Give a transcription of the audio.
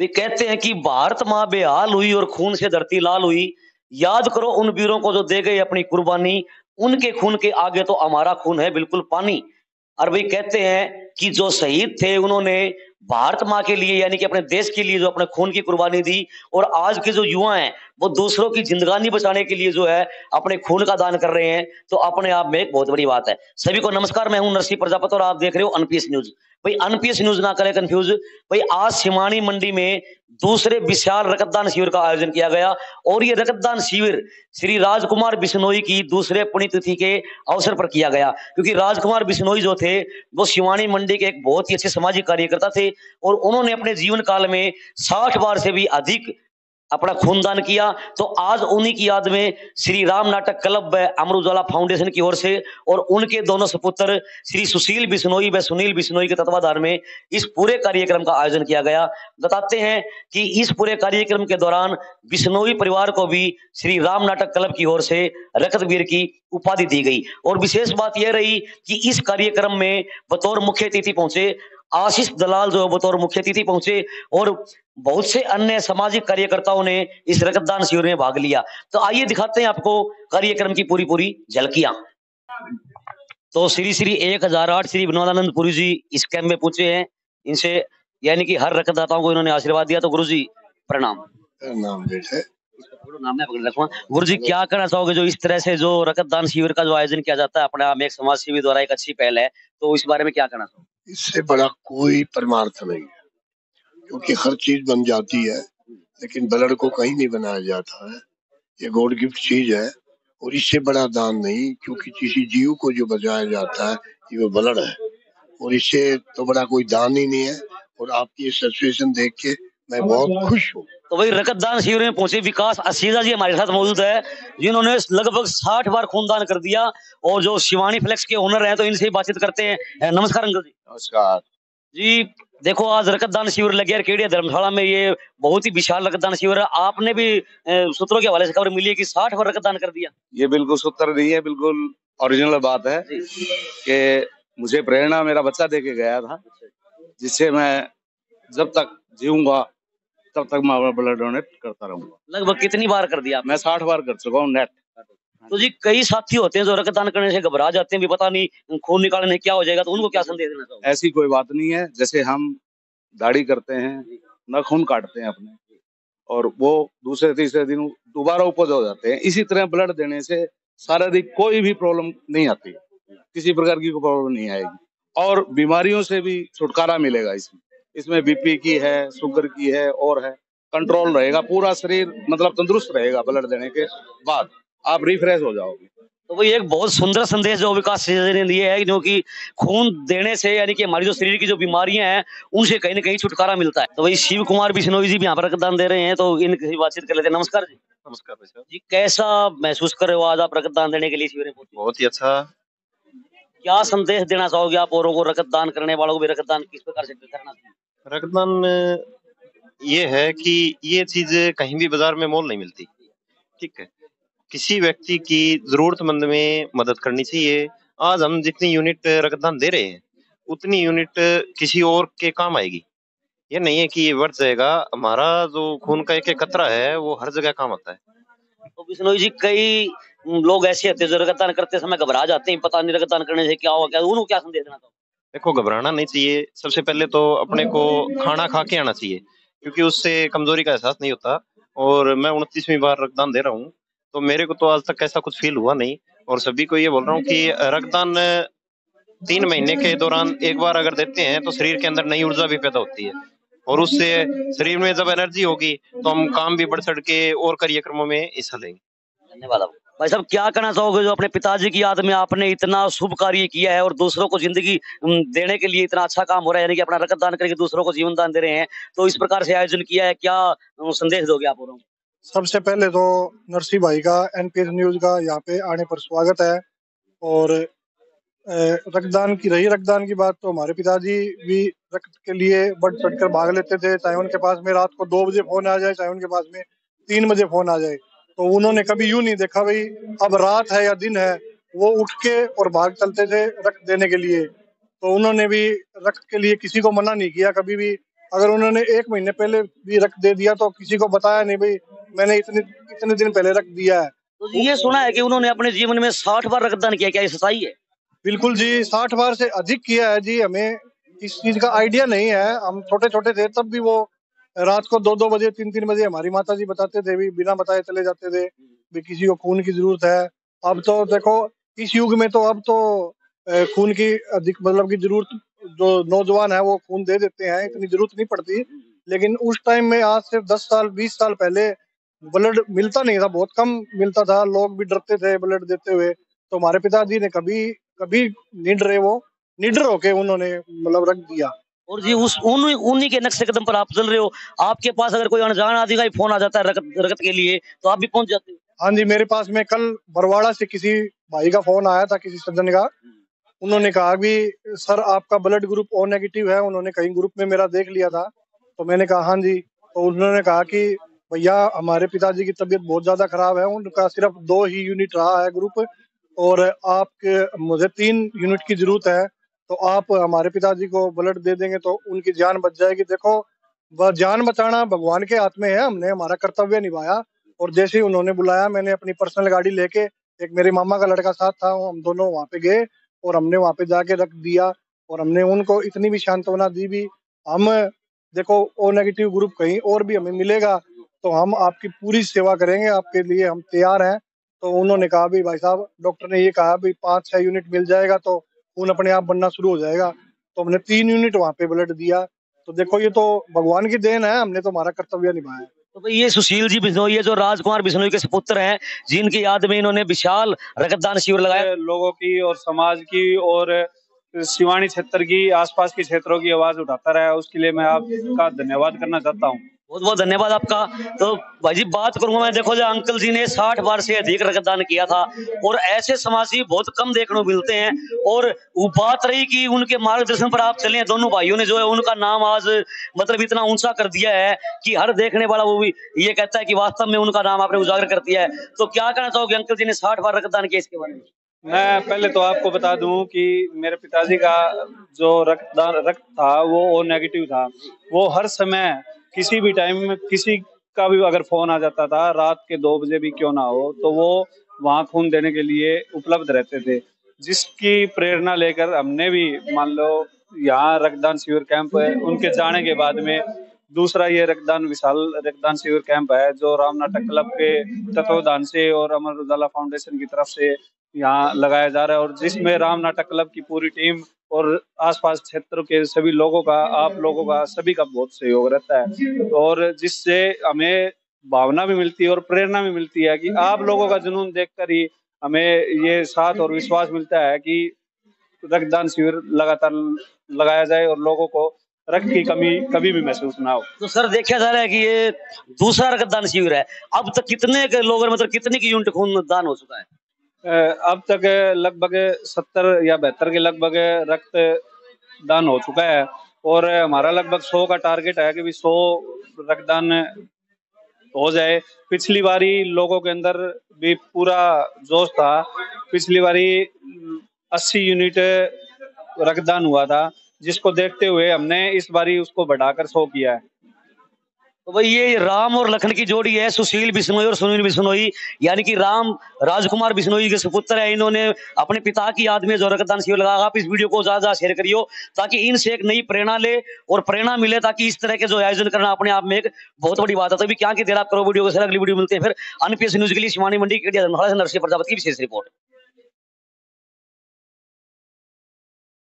वे कहते हैं कि भारत माँ बेहाल हुई और खून से धरती लाल हुई। याद करो उन वीरों को जो दे गए अपनी कुर्बानी, उनके खून के आगे तो हमारा खून है बिल्कुल पानी। और वही कहते हैं कि जो शहीद थे उन्होंने भारत माँ के लिए यानी कि अपने देश के लिए जो अपने खून की कुर्बानी दी, और आज के जो युवा हैं वो दूसरों की जिंदगानी बचाने के लिए जो है अपने खून का दान कर रहे हैं, तो अपने आप में एक बहुत बड़ी बात है। सभी को नमस्कार, मैं हूं नरसिंह प्रजापति और आप देख रहे हो अनपीएस न्यूज। भाई अनपीएस न्यूज ना करें कंफ्यूज। भाई आज सिमानी मंडी में दूसरे विशाल रक्तदान शिविर का आयोजन किया गया, और ये रक्तदान शिविर श्री राजकुमार बिश्नोई की दूसरे पुण्यतिथि के अवसर पर किया गया, क्योंकि राजकुमार बिश्नोई जो थे वो सिवानी मंडी के एक बहुत ही अच्छे सामाजिक कार्यकर्ता थे, और उन्होंने अपने जीवन काल में 60 बार से भी अधिक अपना खूनदान किया। तो आज उन्हीं की याद में श्री राम नाटक क्लब अमर उजाला फाउंडेशन की ओर से और उनके दोनों सपुत्र श्री सुशील बिश्नोई व सुनील बिश्नोई के तत्वाधान में इस पूरे कार्यक्रम का आयोजन किया गया। बताते हैं कि इस पूरे कार्यक्रम के दौरान बिश्नोई परिवार को भी श्री राम नाटक क्लब की ओर से रक्तवीर की उपाधि दी गई। और विशेष बात यह रही कि इस कार्यक्रम में बतौर मुख्य अतिथि पहुंचे आशीष दलाल, जो बतौर मुख्य अतिथि पहुंचे, और बहुत से अन्य सामाजिक कार्यकर्ताओं ने इस रक्तदान शिविर में भाग लिया। तो आइए दिखाते हैं आपको कार्यक्रम की पूरी पूरी झलकियां। तो श्री श्री 1008 श्री विनोदानंद पुरी जी इस कैंप में पूछे हैं, इनसे यानी कि हर रक्तदाताओं को इन्होंने आशीर्वाद दिया। तो गुरु जी प्रणाम। नाम है गुरु जी, क्या कहना चाहोगे जो इस तरह से जो रक्तदान शिविर का जो आयोजन किया जाता है अपने आप में एक समाज सेवी द्वारा एक अच्छी पहल है, तो इस बारे में क्या कहना चाहोगे? इससे बड़ा कोई परमार्थ नहीं है, क्योंकि हर चीज बन जाती है लेकिन ब्लड को कहीं नहीं बनाया जाता है। ये गॉड गिफ्ट चीज है, और इससे बड़ा दान नहीं, क्योंकि किसी जीव को जो बचाया जाता है ये वो ब्लड है, और इससे तो बड़ा कोई दान ही नहीं है। और आपकी ये सिचुएशन देख के मैं बहुत खुश हूँ। तो वही रक्तदान शिविर में पहुंचे विकास असीजा जी हमारे साथ मौजूद है, जिन्होंने लगभग 60 बार खूनदान कर दिया, और जो शिवानी फ्लेक्स के ओनर हैं, तो इनसे ही बातचीत करते हैं। नमस्कार अंकल जी। नमस्कार जी, देखो आज रक्तदान शिविर लग गया केडिया धर्मशाला में, ये बहुत ही विशाल रक्तदान शिविर है। आपने भी सूत्रों के हवाले से खबर मिली है कि 60 बार रक्तदान कर दिया। ये बिल्कुल सूत्र नहीं है, बिल्कुल ओरिजिनल बात है कि मुझे प्रेरणा मेरा बच्चा देके गया था, जिससे मैं जब तक जीऊंगा तब तक मैं ब्लड डोनेट करता रहूंगा। लगभग कितनी बार कर दिया? मैं 60 बार कर चुका हूँ नेट। तो जी कई साथी होते हैं जो रक्तदान करने से घबरा जाते हैं, भी पता नहीं खून निकालने क्या हो जाएगा, तो उनको क्या संदेश देना चाहोगे? ऐसी कोई बात नहीं है। जैसे हम दाढ़ी करते हैं, नाखून काटते हैं अपने, और वो दूसरे तीसरे दिन दोबारा उपज हो जाते हैं, इसी तरह ब्लड देने से शारीरिक कोई भी प्रॉब्लम नहीं आती, किसी प्रकार की कोई प्रॉब्लम नहीं आएगी, और बीमारियों से भी छुटकारा मिलेगा। इसमें बीपी की है, शुगर की है, और है कंट्रोल रहेगा, पूरा शरीर मतलब तंदुरुस्त रहेगा। ब्लड देने के बाद आप रिफ्रेश हो जाओगे। तो वही एक बहुत सुंदर संदेश जो विकास जी ने दिए है, क्योंकि खून देने से यानी कि हमारी जो शरीर की जो बीमारियां हैं उनसे कहीं ना कहीं छुटकारा मिलता है। तो वही शिव कुमार बिश्नोई जी भी यहाँ पर रक्तदान दे रहे हैं, तो इनकी बातचीत कर लेते हैं। नमस्कार जी। नमस्कार भाई साहब। जी, कैसा महसूस कर रहे हो आज आप रक्तदान देने के लिए शिविर में पहुंचे? बहुत ही अच्छा। क्या संदेश देना चाहोगे आप औरों को, रक्तदान करने वालों को भी रक्तदान किस प्रकार से करना चाहिए? रक्तदान ये है कि ये चीज कहीं भी बाजार में मोल नहीं मिलती, ठीक है। किसी व्यक्ति की जरूरतमंद में मदद करनी चाहिए। आज हम जितनी यूनिट रक्तदान दे रहे हैं उतनी यूनिट किसी और के काम आएगी। ये नहीं है कि ये बढ़ जाएगा। हमारा जो खून का एक एक कतरा है वो हर जगह काम आता है। तो बिश्नोई जी, कई लोग ऐसे होते हैं जो रक्तदान करते समय घबरा जाते हैं, पता नहीं रक्तदान करने से क्या होगा, क्या उनको क्या संदेश देना चाहोगे? देखो, घबराना नहीं चाहिए। सबसे पहले तो अपने को खाना खा के आना चाहिए, क्योंकि उससे कमजोरी का एहसास नहीं होता। और मैं 29वीं बार रक्तदान दे रहा हूँ, तो मेरे को तो आज तक ऐसा कुछ फील हुआ नहीं। और सभी को ये बोल रहा हूँ कि रक्तदान 3 महीने के दौरान एक बार अगर देते हैं तो शरीर के अंदर नई ऊर्जा भी पैदा होती है, और उससे शरीर में जब एनर्जी होगी तो हम काम भी बढ़ चढ़ के और कार्यक्रमों में हिस्सा लेंगे। धन्यवाद आपको। भाई साहब, क्या कहना चाहोगे जो अपने पिताजी की याद में आपने इतना शुभ कार्य किया है और दूसरों को जिंदगी देने के लिए इतना अच्छा काम हो रहा है, यानी कि अपना रक्तदान करके दूसरों को जीवन दान दे रहे हैं, तो इस प्रकार से आयोजन किया है, क्या संदेश दोगे आप औरों को? सबसे पहले तो नरसिंह भाई का एनपीएस न्यूज का यहाँ पे आने पर स्वागत है। और रक्तदान की रही रक्तदान की बात, तो हमारे पिताजी भी रक्त के लिए बढ़ चढ़कर भाग लेते थे, चाहे उनके पास में रात को 2 बजे फोन आ जाए, चाहे उनके पास में 3 बजे फोन आ जाए, तो उन्होंने कभी यूं नहीं देखा भाई अब रात है या दिन है, वो उठ के और भाग चलते थे रक्त देने के लिए। तो उन्होंने भी रक्त के लिए किसी को मना नहीं किया कभी भी। अगर उन्होंने 1 महीने पहले भी रक्त दे दिया तो किसी को बताया नहीं भाई मैंने इतने दिन पहले रक्त दिया है। तो ये सुना है कि उन्होंने अपने जीवन में 60 बार रक्तदान किया, क्या ये सच्चाई है? बिल्कुल जी, 60 बार से अधिक किया है जी। हमें इस चीज का आइडिया नहीं है, हम छोटे छोटे थे तब भी वो रात को 2-2 बजे 3-3 बजे हमारी माता जी बताते थे भी, बिना बताए चले जाते थे भी किसी को खून की जरूरत है। अब तो देखो इस युग में तो अब तो खून की अधिक मतलब की जरूरत जो नौजवान है वो खून दे देते हैं, इतनी जरूरत नहीं पड़ती। लेकिन उस टाइम में आज से 10 साल 20 साल पहले ब्लड मिलता नहीं था, बहुत कम मिलता था, लोग भी डरते थे ब्लड देते हुए। तो हमारे पिताजी ने कभी कभी नहीं डरे, वो निडर होके उन्होंने मतलब रख दिया। और जी उन्हीं के नक्शे कदम पर आप चल रहे हो। आपके पास अगर कोई अनजान आदमी का ही फोन आ जाता है रगत के लिए तो आप भी पहुंच जाते हो? हाँ जी, मेरे पास में कल बरवाड़ा से किसी भाई का फोन आया था, किसी सज्जन का। उन्होंने कहा भी सर आपका ब्लड ग्रुप ओ नेगेटिव है, उन्होंने कहीं ग्रुप में मेरा देख लिया था। तो मैंने कहा हाँ जी। तो उन्होंने कहा कि भैया हमारे पिताजी की तबीयत बहुत ज्यादा खराब है, उनका सिर्फ 2 ही यूनिट रहा है ग्रुप और आपके मुझे 3 यूनिट की जरूरत है। तो आप हमारे पिताजी को ब्लड दे देंगे तो उनकी जान बच जाएगी। देखो जान बचाना भगवान के हाथ में है, हमने हमारा कर्तव्य निभाया। और जैसे ही उन्होंने बुलाया मैंने अपनी पर्सनल गाड़ी लेके, एक मेरे मामा का लड़का साथ था, हम दोनों वहाँ पे गए और हमने वहाँ पे जाके रख दिया। और हमने उनको इतनी भी सांत्वना दी भी, हम देखो ओ नेगेटिव ग्रुप कहीं और भी हमें मिलेगा तो हम आपकी पूरी सेवा करेंगे, आपके लिए हम तैयार हैं। तो उन्होंने कहा भी भाई साहब डॉक्टर ने ये कहा भी 5-6 यूनिट मिल जाएगा तो खून अपने आप बनना शुरू हो जाएगा। तो हमने 3 यूनिट वहाँ पे ब्लड दिया। तो देखो ये तो भगवान की देन है, हमने तो हमारा कर्तव्य निभाया है। तो भाई ये सुशील जी बिश्नोई, ये जो राजकुमार बिश्नोई के सुपुत्र हैं, जिनकी याद में इन्होंने विशाल रक्तदान शिविर लगाया। लोगों की और समाज की और सिवानी क्षेत्र की आसपास के क्षेत्रों की आवाज उठाता रहा, उसके लिए मैं आपका धन्यवाद करना चाहता हूँ। बहुत बहुत धन्यवाद आपका। तो भाई जी बात करूंगा मैं, देखो जो अंकल जी ने 60 बार से अधिक रक्तदान किया था और ऐसे समाजी बहुत कम देखने को मिलते हैं। और वो बात रही कि उनके मार्गदर्शन पर आप चले, दोनों भाइयों ने जो है उनका नाम आज मतलब इतना ऊंचा कर दिया है कि हर देखने वाला वो भी ये कहता है कि वास्तव में उनका नाम आपने उजागर कर दिया है। तो क्या कहना चाहोगे अंकल जी ने 60 बार रक्तदान किया, इसके बारे में? मैं पहले तो आपको बता दूं कि मेरे पिताजी का जो रक्त था वो ओ नेगेटिव था। वो हर समय किसी भी टाइम में किसी का भी अगर फोन आ जाता था, रात के 2 बजे भी क्यों ना हो, तो वो वहाँ खून देने के लिए उपलब्ध रहते थे। जिसकी प्रेरणा लेकर हमने भी मान लो यहाँ रक्तदान शिविर कैंप है, उनके जाने के बाद में दूसरा ये विशाल रक्तदान शिविर कैंप है जो राम नाटक क्लब के तत्वावधान से और अमर उजाला फाउंडेशन की तरफ से यहाँ लगाया जा रहा है। और जिसमें राम नाटक क्लब की पूरी टीम और आसपास क्षेत्र के सभी लोगों का, आप लोगों का, सभी का बहुत सहयोग रहता है। और जिससे हमें भावना भी मिलती है और प्रेरणा भी मिलती है कि आप लोगों का जुनून देखकर ही हमें ये साथ और विश्वास मिलता है कि रक्तदान शिविर लगातार लगाया जाए और लोगों को रक्त की कमी कभी भी महसूस ना हो। तो सर देखा जा रहा है कि ये दूसरा रक्तदान शिविर है, अब तक कितने के लोग मतलब कितने की यूनिट खून दान हो चुका है? अब तक लगभग 70 या 72 के लगभग रक्त दान हो चुका है और हमारा लगभग 100 का टारगेट है कि भी 100 रक्तदान हो जाए। पिछली बारी लोगों के अंदर भी पूरा जोश था, पिछली बारी 80 यूनिट रक्तदान हुआ था, जिसको देखते हुए हमने इस बारी उसको बढ़ाकर 100 किया है। तो भाई ये राम और लखन की जोड़ी है, सुशील बिश्नोई और सुनील बिश्नोई, यानी कि राम राजकुमार बिश्नोई के सुपुत्र है। इन्होंने अपने पिता की याद में जो रक्तदान शिविर लगाया। आप इस वीडियो को ज्यादा शेयर करियो ताकि इनसे एक नई प्रेरणा ले और प्रेरणा मिले, ताकि इस तरह के जो आयोजन करना अपने आप में एक बहुत बड़ी बात है। तो भी क्या की देर आप करो वीडियो को, अगली वीडियो मिलते हैं फिर। अनपीएस न्यूज के लिए शिवानी मंडी के नरसिंह प्रजापति की विशेष रिपोर्ट।